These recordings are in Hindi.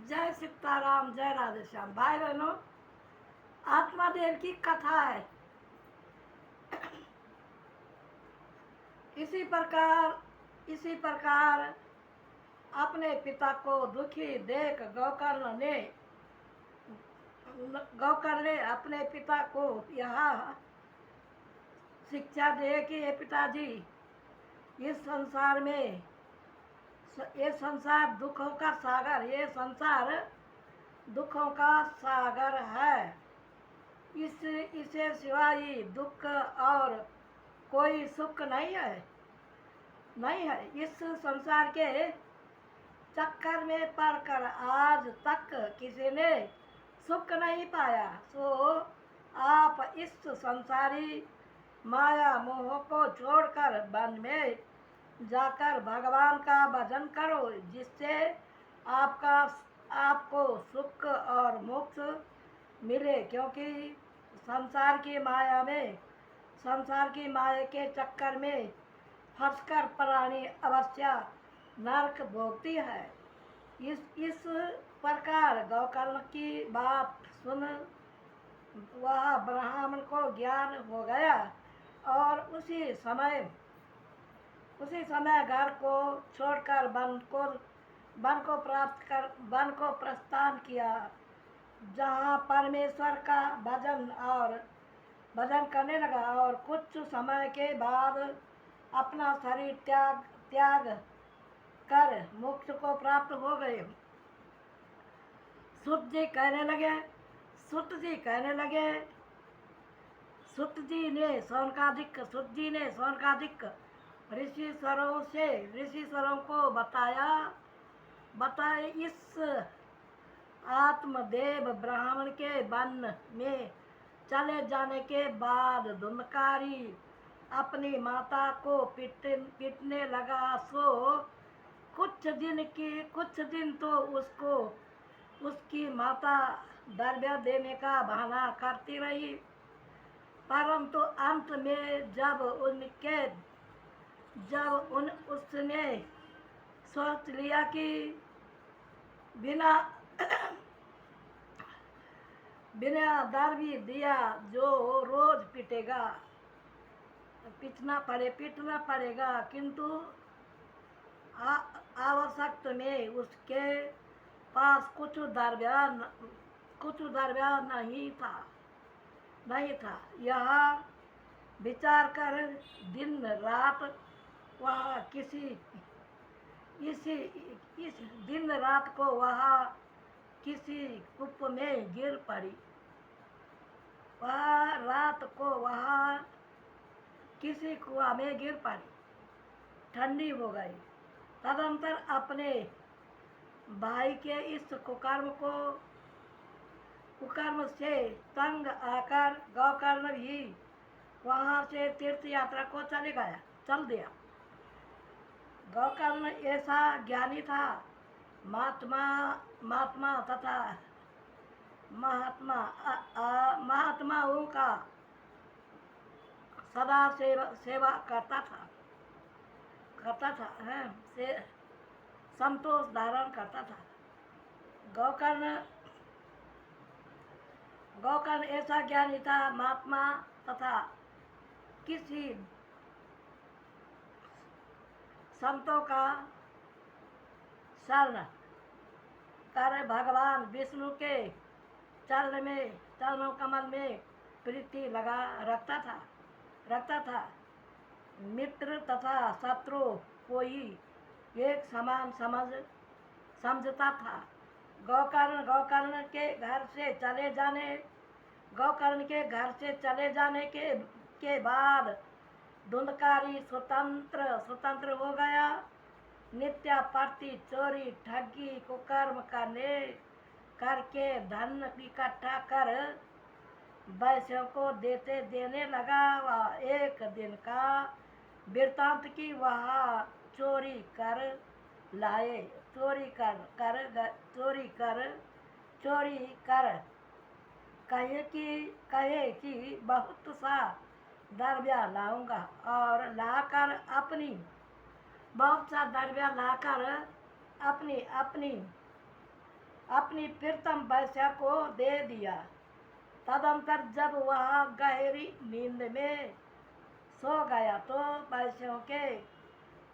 जय सीताराम, जय राधे श्याम। भाई बहनों, आत्मादेव की कथा है। इसी प्रकार अपने पिता को दुखी देख गौकर्ण ने अपने पिता को यह शिक्षा दे कि ये पिताजी, इस संसार में ये संसार दुखों का सागर ये संसार दुखों का सागर है। इसे सिवाय दुख और कोई सुख नहीं है। इस संसार के चक्कर में पड़कर आज तक किसी ने सुख नहीं पाया। सो आप इस संसारी माया मोह को छोड़कर वन में जाकर भगवान का भजन करो, जिससे आपको सुख और मोक्ष मिले। क्योंकि संसार की माया के चक्कर में फंसकर प्राणी अवश्य नरक भोगती है। इस प्रकार गोकर्ण की बात सुन वह ब्राह्मण को ज्ञान हो गया और उसी समय घर को छोड़कर वन को प्रस्थान किया, जहाँ परमेश्वर का भजन करने लगा और कुछ समय के बाद अपना शरीर त्याग कर मोक्ष को प्राप्त हो गए। सुत जी कहने लगे सुत जी ने सौनकादिक ऋषिश्वरों को बताए इस आत्मदेव ब्राह्मण के वन में चले जाने के बाद धुंधकारी अपनी माता को पीटने लगा। सो कुछ दिन तो उसकी माता द्रव्य देने का बहाना करती रही, परंतु अंत में उसने सोच लिया कि बिना द्रव्य दिया जो रोज पीटना पड़ेगा, किंतु आवश्यक में उसके पास कुछ द्रव्य नहीं था। यह विचार कर दिन रात वह किसी कुएं में गिर पड़ी। ठंडी हो गई। तदंतर अपने भाई के इस कुकर्म से तंग आकर गोकर्ण भी वहाँ से तीर्थ यात्रा को चल दिया। गोकर्ण ऐसा ज्ञानी था, महात्माओं का सदा सेवा करता था, संतोष धारण करता था। गोकर्ण ऐसा ज्ञानी था, महात्मा तथा किसी संतों का शरण कर भगवान विष्णु के चरणों कमल में प्रीति रखता था। मित्र तथा शत्रु को ही एक समान समझता था। गोकर्ण के घर से चले जाने के बाद धुंधकारी स्वतंत्र हो गया। नित्य प्रति चोरी ठगी कुकर्म करके धन इकट्ठा कर वैश्यों को देने लगा। वह एक दिन का वृत्तांत की वह चोरी कर कहे कि बहुत सा द्रव्य लाऊंगा, और बहुत सा द्रव्य लाकर अपनी अपनी प्रीतम वैश्या को दे दिया। तदंतर जब वह गहरी नींद में सो गया तो वैश्यों के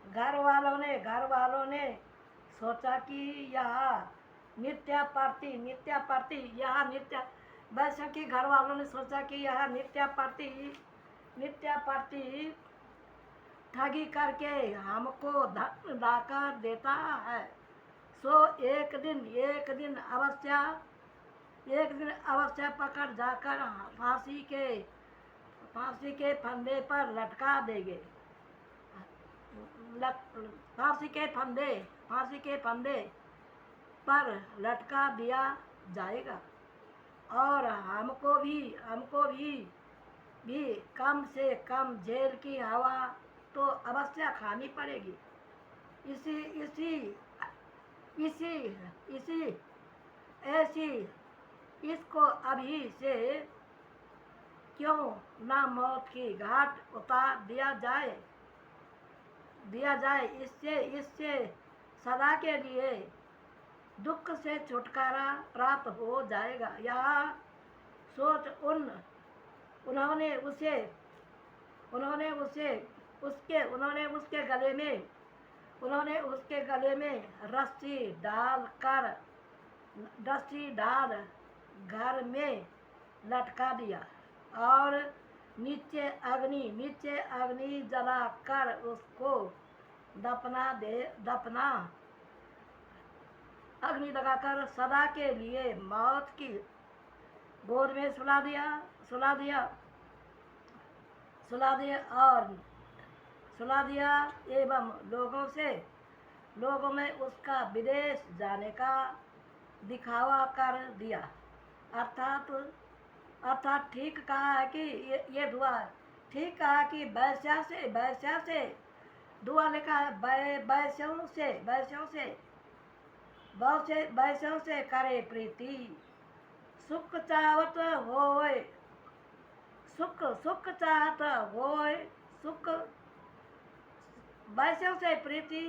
घर वालों ने सोचा कि यह नित्या वैश्यों के घर वालों ने सोचा कि यह नित्या पार्टी ठगी करके हमको धन लाकर देता है। सो एक दिन अवश्य पकड़ जाकर फांसी के फंदे पर लटका देंगे। फांसी के फंदे पर लटका दिया जाएगा और हमको भी कम से कम जेल की हवा तो अवश्य खानी पड़ेगी। इसको अभी से क्यों ना मौत की घाट उतार दिया जाए। इससे सदा के लिए दुख से छुटकारा प्राप्त हो जाएगा। यह सोच उन्होंने उसके गले में रस्सी डाल घर में लटका दिया और नीचे अग्नि जलाकर उसको अग्नि लगाकर सदा के लिए मौत की गोद में सुला दिया एवं लोगों में उसका विदेश जाने का दिखावा कर दिया। अर्थात ठीक कहा है कि ये दुआ ठीक कहा कि वैश्या से दुआ लिखा है। वैश्यों से करे प्रीति सुख चाहत होए सुख वैश्यों से प्रीति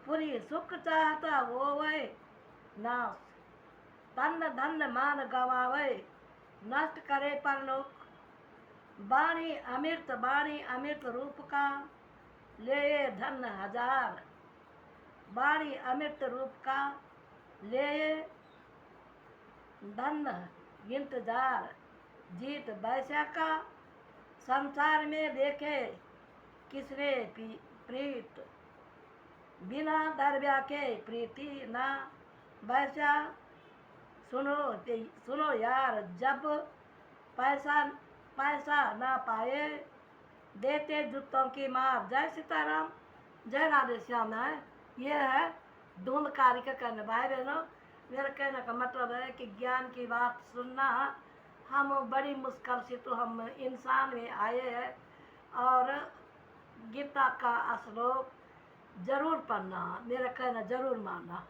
पूरी सुख चाहता होए नाश तन धन मान गवावे नष्ट करे परलोक। वाणी अमृत रूप का ले धन हजार वाणी अमृत रूप का ले धन इंतजार जीत वैश्या का संसार में देखे किसने प्रीत बिना दरब्या के प्रीति ना वैश्या। सुनो यार, जब पैसा ना पाए देते जूतों की मार। जय सीताराम, जय राधे श्याम। है ये है धूल कार्य का कहना। भाई बहनों, मेरा कहने का मतलब है कि ज्ञान की बात सुनना हम बड़ी मुश्किल से तो हम इंसान में आए हैं और गीता का श्लोक जरूर पढ़ना, मेरा कहना जरूर मानना।